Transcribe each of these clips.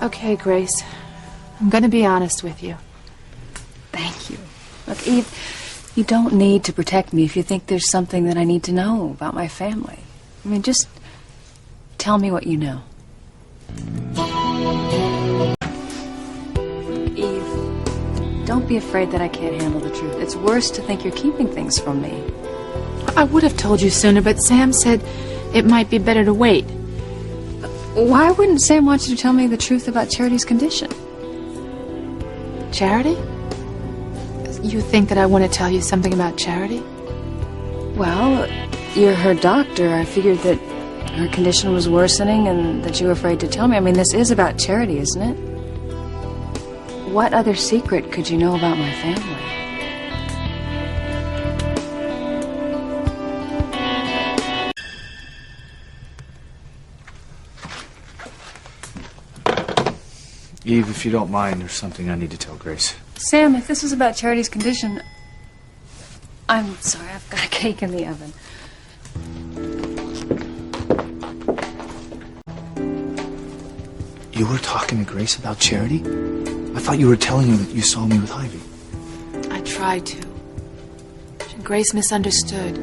Okay, Grace. I'm going to be honest with you. Thank you. Look, Eve, you don't need to protect me if you think there's something that I need to know about my family. I mean, just tell me what you know. Eve, don't be afraid that I can't handle the truth. It's worse to think you're keeping things from me. I would have told you sooner, but Sam said it might be better to wait. Why wouldn't Sam want you to tell me the truth about Charity's condition? Charity? You think that I want to tell you something about Charity? Well, you're her doctor. I figured that her condition was worsening and that you were afraid to tell me. I mean, this is about Charity, isn't it? What other secret could you know about my family? Eve, if you don't mind, there's something I need to tell Grace. Sam, if this was about Charity's condition... I'm sorry, I've got a cake in the oven. You were talking to Grace about Charity? I thought you were telling her that you saw me with Ivy. I tried to. Grace misunderstood.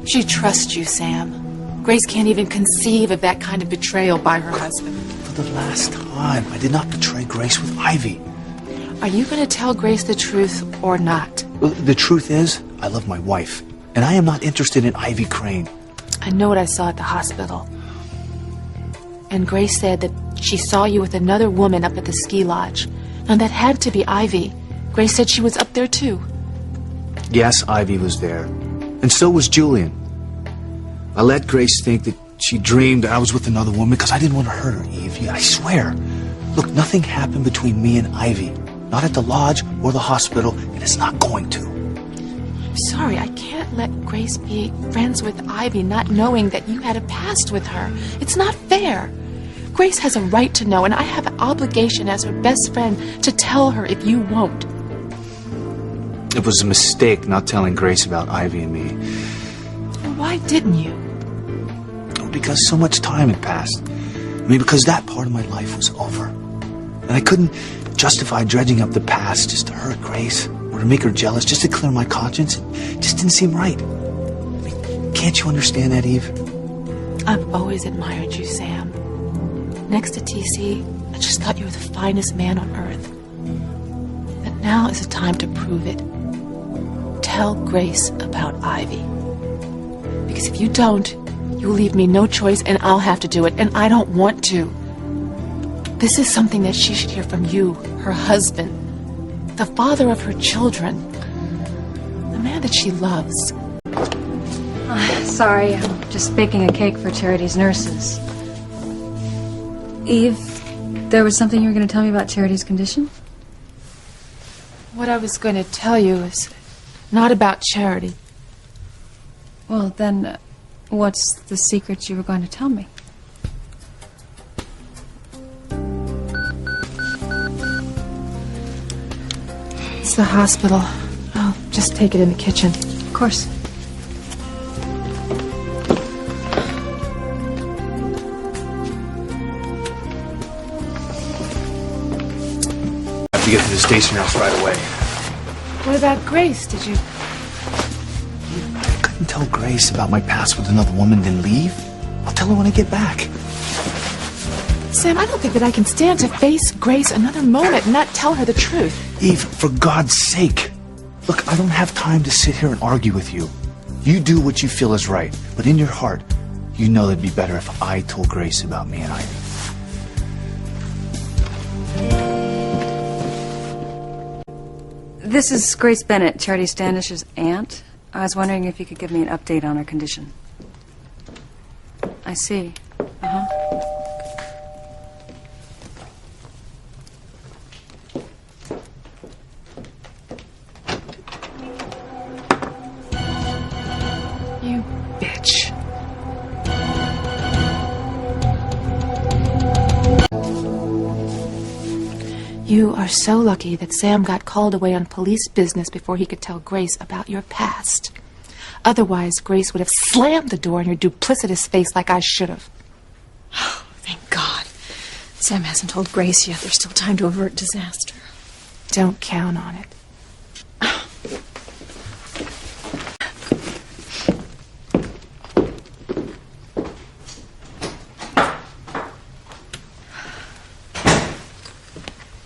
She trusts you, Sam. Grace can't even conceive of that kind of betrayal by her husband. For the last time, I did not betray Grace with Ivy. Are you going to tell Grace the truth or not? Well, the truth is, I love my wife, and I am not interested in Ivy Crane. I know what I saw at the hospital. And Grace said that she saw you with another woman up at the ski lodge. Now that had to be Ivy. Grace said she was up there too. Yes, Ivy was there. And so was Julian. I let Grace think that she dreamed I was with another woman because I didn't want to hurt her, Eve. I swear. Look, nothing happened between me and Ivy. Not at the lodge or the hospital, and it's not going to. I'm sorry, I can't let Grace be friends with Ivy not knowing that you had a past with her. It's not fair. Grace has a right to know, and I have an obligation as her best friend to tell her if you won't. It was a mistake not telling Grace about Ivy and me. Why didn't you? Because so much time had passed. I mean, because that part of my life was over. And I couldn't justify dredging up the past just to hurt Grace or to make her jealous, just to clear my conscience. It just didn't seem right. I mean, can't you understand that, Eve? I've always admired you, Sam. Next to TC, I just thought you were the finest man on earth. But now is the time to prove it. Tell Grace about Ivy. Because if you don't, you'll leave me no choice and I'll have to do it, and I don't want to. This is something that she should hear from you, her husband, the father of her children, the man that she loves. Sorry, I'm just baking a cake for Charity's nurses. Eve, there was something you were going to tell me about Charity's condition? What I was going to tell you is not about Charity. Well, then, what's the secret you were going to tell me? It's the hospital. I'll just take it in the kitchen. Of course. I have to get to the station house right away. What about Grace? Did you... I couldn't tell Grace about my past with another woman, then leave. I'll tell her when I get back. Sam, I don't think that I can stand to face Grace another moment and not tell her the truth. Eve, for God's sake. Look, I don't have time to sit here and argue with you. You do what you feel is right, but in your heart, you know it'd be better if I told Grace about me and Ivy. This is Grace Bennett, Charity Standish's aunt. I was wondering if you could give me an update on her condition. I see. You bitch. You are so lucky that Sam got called away on police business before he could tell Grace about your past. Otherwise, Grace would have slammed the door in your duplicitous face like I should have. Oh, thank God. Sam hasn't told Grace yet. There's still time to avert disaster. Don't count on it.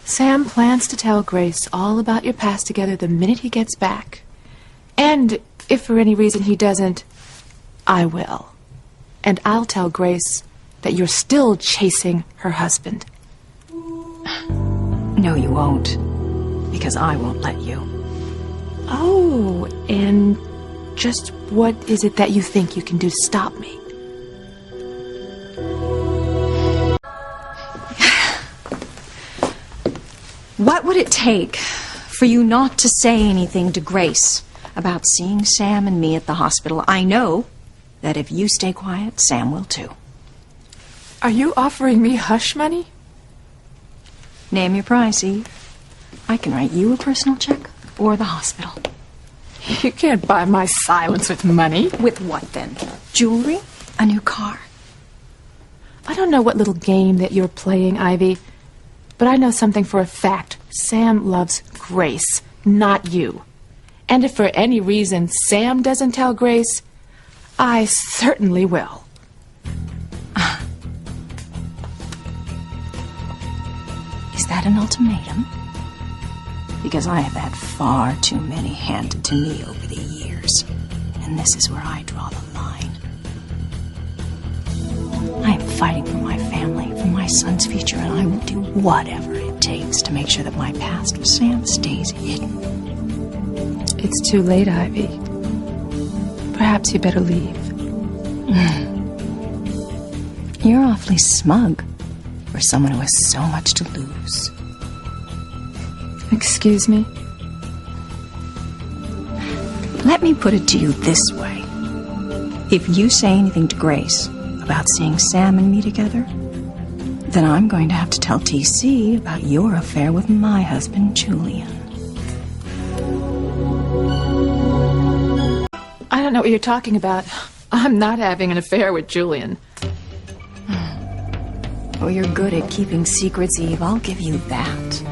Sam plans to tell Grace all about your past together the minute he gets back. And if for any reason he doesn't, I will. And I'll tell Grace that you're still chasing her husband. No, you won't. Because I won't let you. Oh, and just what is it that you think you can do to stop me? What would it take for you not to say anything to Grace about seeing Sam and me at the hospital? I know that if you stay quiet, Sam will too. Are you offering me hush money? Name your price, Eve. I can write you a personal check or the hospital. You can't buy my silence with money. With what then? Jewelry? A new car? I don't know what little game that you're playing, Ivy, but I know something for a fact. Sam loves Grace, not you. And if for any reason Sam doesn't tell Grace, I certainly will. Is that an ultimatum? Because I have had far too many handed to me over the years, and this is where I draw the line. I am fighting for my family, for my son's future, and I will do whatever it takes to make sure that my past with Sam stays hidden. It's too late, Ivy. Perhaps you better leave. You're awfully smug for someone who has so much to lose. Excuse me? Let me put it to you this way. If you say anything to Grace about seeing Sam and me together, then I'm going to have to tell TC about your affair with my husband, Julian. I don't know what you're talking about. I'm not having an affair with Julian. Oh, you're good at keeping secrets, Eve. I'll give you that.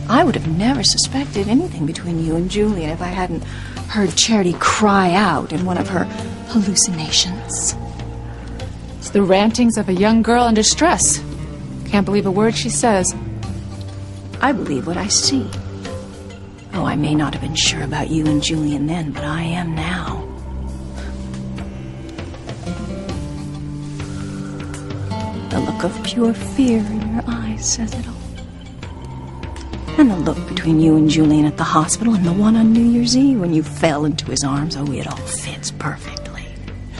I would have never suspected anything between you and Julian if I hadn't heard Charity cry out in one of her hallucinations. It's the rantings of a young girl in distress. Can't believe a word she says. I believe what I see. Oh, I may not have been sure about you and Julian then, but I am now. The look of pure fear in your eyes says it all. And the look between you and Julian at the hospital and the one on New Year's Eve when you fell into his arms, oh, it all fits perfectly.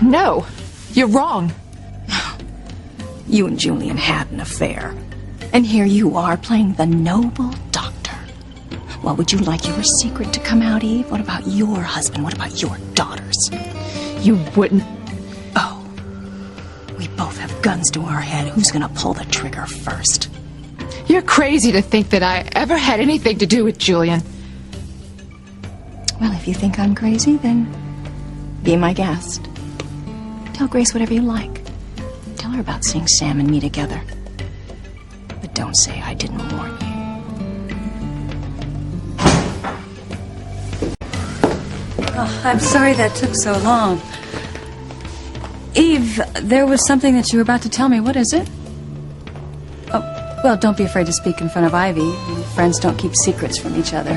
No, you're wrong. You and Julian had an affair. And here you are playing the noble doctor. Well, would you like your secret to come out, Eve? What about your husband? What about your daughters? You wouldn't. Oh, we both have guns to our head. Who's gonna pull the trigger first? You're crazy to think that I ever had anything to do with Julian. Well, if you think I'm crazy, then be my guest. Tell Grace whatever you like. Tell her about seeing Sam and me together. But don't say I didn't warn you. Oh, I'm sorry that took so long. Eve, there was something that you were about to tell me. What is it? Oh, well, don't be afraid to speak in front of Ivy. Friends don't keep secrets from each other.